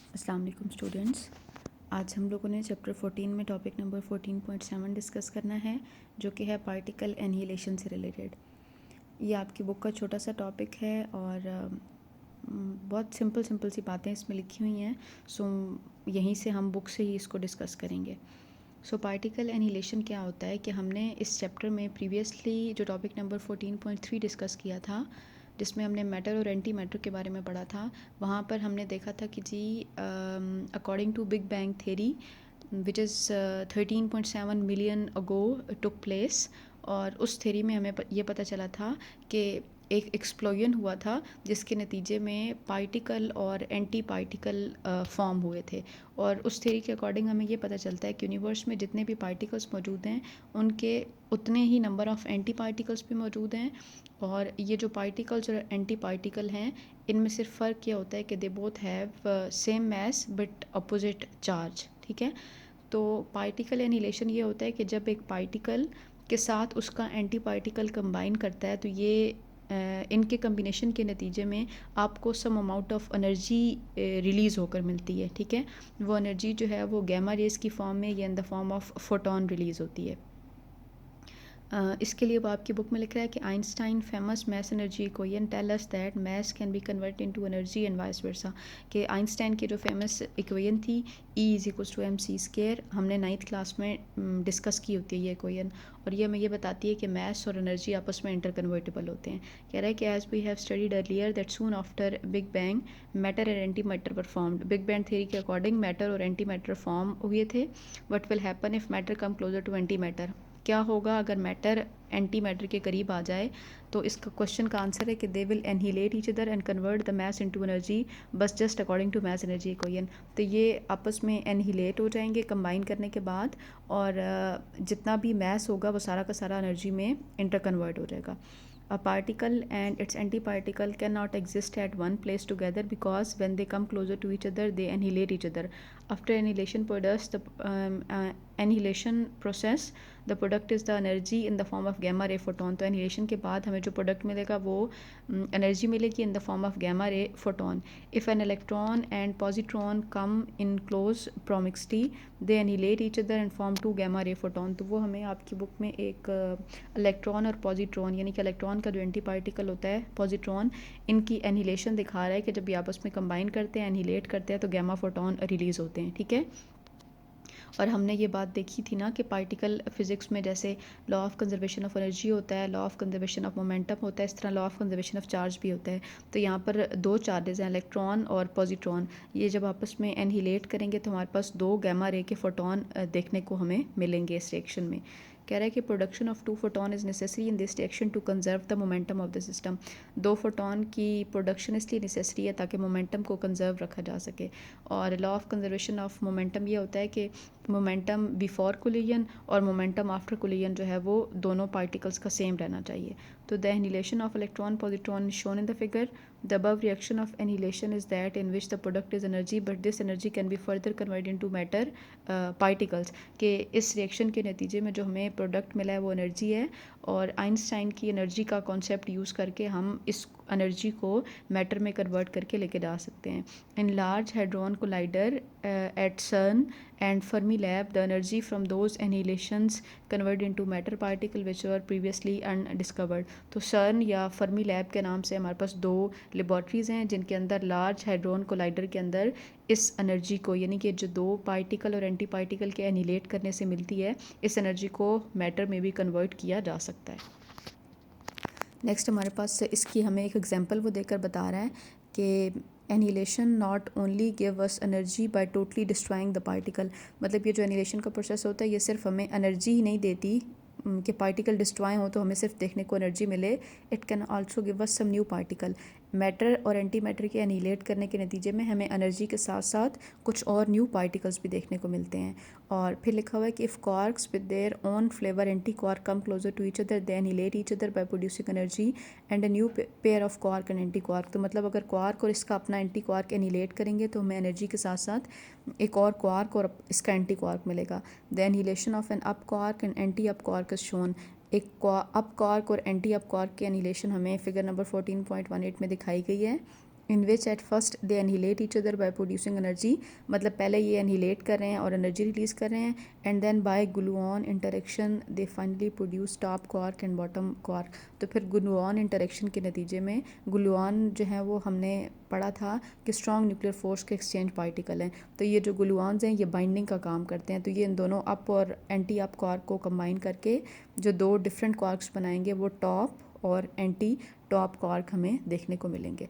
अस्सलाम वालेकुम स्टूडेंट्स। आज हम लोगों ने चैप्टर 14 में टॉपिक नंबर 14.7 डिस्कस करना है, जो कि है पार्टिकल एनिहिलेशन से रिलेटेड। ये आपकी बुक का छोटा सा टॉपिक है और बहुत सिंपल सी बातें इसमें लिखी हुई हैं। सो यहीं से हम बुक से ही इसको डिस्कस करेंगे। सो पार्टिकल एनिहिलेशन क्या होता है कि हमने इस चैप्टर में प्रीवियसली जो टॉपिक नंबर 14.3 डिस्कस किया था, जिसमें हमने मैटर और एंटी मैटर के बारे में पढ़ा था, वहाँ पर हमने देखा था कि जी according to big bang theory which is 13.7 million ago took place. और उस थेरी में हमें ये पता चला था कि एक एक्सप्लोजन हुआ था जिसके नतीजे में पार्टिकल और एंटी पार्टिकल फॉर्म हुए थे। और उस थ्योरी के अकॉर्डिंग हमें ये पता चलता है कि यूनिवर्स में जितने भी पार्टिकल्स मौजूद हैं उनके उतने ही नंबर ऑफ़ एंटी पार्टिकल्स भी मौजूद हैं। और ये जो पार्टिकल्स और एंटी पार्टिकल हैं, इनमें सिर्फ फ़र्क क्या होता है कि they both have same mass but opposite charge. ठीक है, तो पार्टिकल एनिहिलेशन ये होता है कि जब एक पार्टिकल के साथ उसका एंटी पार्टिकल कंबाइन करता है, तो ये इनके कम्बिनेशन के नतीजे में आपको some amount of energy release होकर मिलती है। ठीक है, वो एनर्जी जो है वो गैमा रेज़ की फॉर्म में या in the form of photon release होती है। इसके लिए वो आपकी बुक में लिख रहा है कि Einstein famous mass energy equation tell us that mass can be convert into energy and vice versa. कि आइंस्टाइन की जो फेमस इक्वेशन थी E=mc², हमने 9th क्लास में डिस्कस की होती है ये इक्वेशन। और ये हमें ये बताती है कि मैस और एनर्जी आपस में इंटर कन्वर्टेबल होते हैं। कह रहा है कि as we have studied earlier that soon after big bang matter and antimatter were formed. Big bang theory के अकॉर्डिंग मैटर और एंटी मैटर फॉर्म हुए थे। What will happen if matter come closer to antimatter. क्या होगा अगर matter anti matter के करीब आ जाए? तो इसका क्वेश्चन का आंसर है कि they will annihilate each other and convert the mass into energy, बस just according to mass energy equation. तो ये आपस में एनहिलेट हो जाएंगे कंबाइन करने के बाद, और जितना भी मैस होगा वो सारा का सारा एनर्जी में इंटर कन्वर्ट हो जाएगा। A particle and its antiparticle cannot exist at one place together because when they come closer to each other, they annihilate each other. After annihilation products, the annihilation process, the product is the energy in the form of gamma ray photon. तो annihilation के बाद हमें जो product मिलेगा वो energy मिलेगी in the form of gamma ray photon. If an electron and positron come in close proximity, they annihilate each other and form two gamma ray photon. तो वो हमें आपकी बुक में एक इलेक्ट्रॉन और पॉजिट्रॉन, यानी कि इलेक्ट्रॉन का जो एंटी पार्टिकल होता है पॉजिट्रॉन, इनकी एनिहिलेशन दिखा रहा है कि जब ये आपस में कंबाइन करते हैं, एनिहिलेट करते हैं, तो गैमा फोटोन रिलीज़ होते हैं। ठीक है, और हमने ये बात देखी थी ना कि पार्टिकल फिज़िक्स में जैसे law of conservation of energy होता है, law of conservation of momentum होता है, इस तरह law of conservation of charge भी होता है। तो यहाँ पर दो चार्जेस हैं, इलेक्ट्रॉन और पॉजिट्रॉन। ये जब आपस में एनहिलेट करेंगे तो हमारे पास दो गैमा रे के फोटोन देखने को हमें मिलेंगे इस रिएक्शन में। कह रहा है कि production of two photon is necessary in this reaction to conserve the momentum of the system. दो फोटोन की प्रोडक्शन इसलिए नेसेसरी है ताकि मोमेंटम को कंजर्व रखा जा सके। और law of conservation of momentum ये होता है कि मोमेंटम बिफोर कोलिजन और मोमेंटम आफ्टर कोलिजन जो है वो दोनों पार्टिकल्स का सेम रहना चाहिए। तो the annihilation of electron positron is shown in the figure. The above reaction of annihilation is that in which the product is energy but this energy can be further convert into matter particles. के इस reaction के नतीजे में जो हमें product मिला है वो एनर्जी है, और आइंस्टाइन की एनर्जी का कॉन्सेप्ट यूज़ करके हम इस एनर्जी को मैटर में कन्वर्ट करके लेके जा सकते हैं। In large hadron collider at CERN and Fermi lab, the energy from those annihilations converted into matter particle which were previously undiscovered. तो CERN या फर्मी लैब के नाम से हमारे पास दो लेबॉर्ट्रीज़ हैं जिनके अंदर लार्ज हाइड्रोन कोलाइडर के अंदर इस एनर्जी को, यानी कि जो दो पार्टिकल और एंटी पार्टिकल के एनिहिलेट करने से मिलती है, इस एनर्जी को मैटर में भी कन्वर्ट किया जा सकता है। नेक्स्ट हमारे पास इसकी हमें एक एग्जांपल वो देकर बता रहा है कि annihilation not only give us energy by totally destroying the particle. मतलब ये जो एनिहिलेशन का प्रोसेस होता है ये सिर्फ हमें एनर्जी ही नहीं देती कि पार्टिकल डिस्ट्रॉय हो तो हमें सिर्फ देखने को एनर्जी मिले। It can also give us some new particle. Matter और एंटी मैटर के एनिहिलेट करने के नतीजे में हमें एनर्जी के साथ साथ कुछ और न्यू पार्टिकल्स भी देखने को मिलते हैं। और फिर लिखा हुआ है कि if quarks with their own flavour antiquark come closer to each other they annihilate each other by producing energy and a new pair of quark and antiquark. तो मतलब अगर क्वार्क और इसका अपना एंटी क्वार्क एनिहिलेट करेंगे तो हमें energy के साथ साथ एक और क्वार्क और इसका एंटी क्वार्क मिलेगा। The annihilation of an up quark and anti up quark is shown. एक अप क्वार्क और एंटी अप क्वार्क की एनिहिलेशन हमें फिगर नंबर 14.18 में दिखाई गई है। In which at first they annihilate each other by producing energy, मतलब पहले ये एनहिलेट कर रहे हैं और एनर्जी रिलीज़ कर रहे हैं, and then by gluon interaction they finally produce top quark and bottom quark. तो फिर ग्लूऑन इंटरेक्शन के नतीजे में ग्लूऑन जो है वो हमने पढ़ा था कि स्ट्रॉन्ग न्यूक्लियर फोर्स के एक्सचेंज पार्टिकल हैं। तो ये जो ग्लूऑन्स हैं ये बाइंडिंग का काम करते हैं, तो ये इन दोनों अप और एंटी अप क्वार्क को कंबाइन करके जो दो डिफरेंट क्वार्क्स बनाएंगे वो टॉप और एंटी टॉप क्वार्क हमें देखने को मिलेंगे।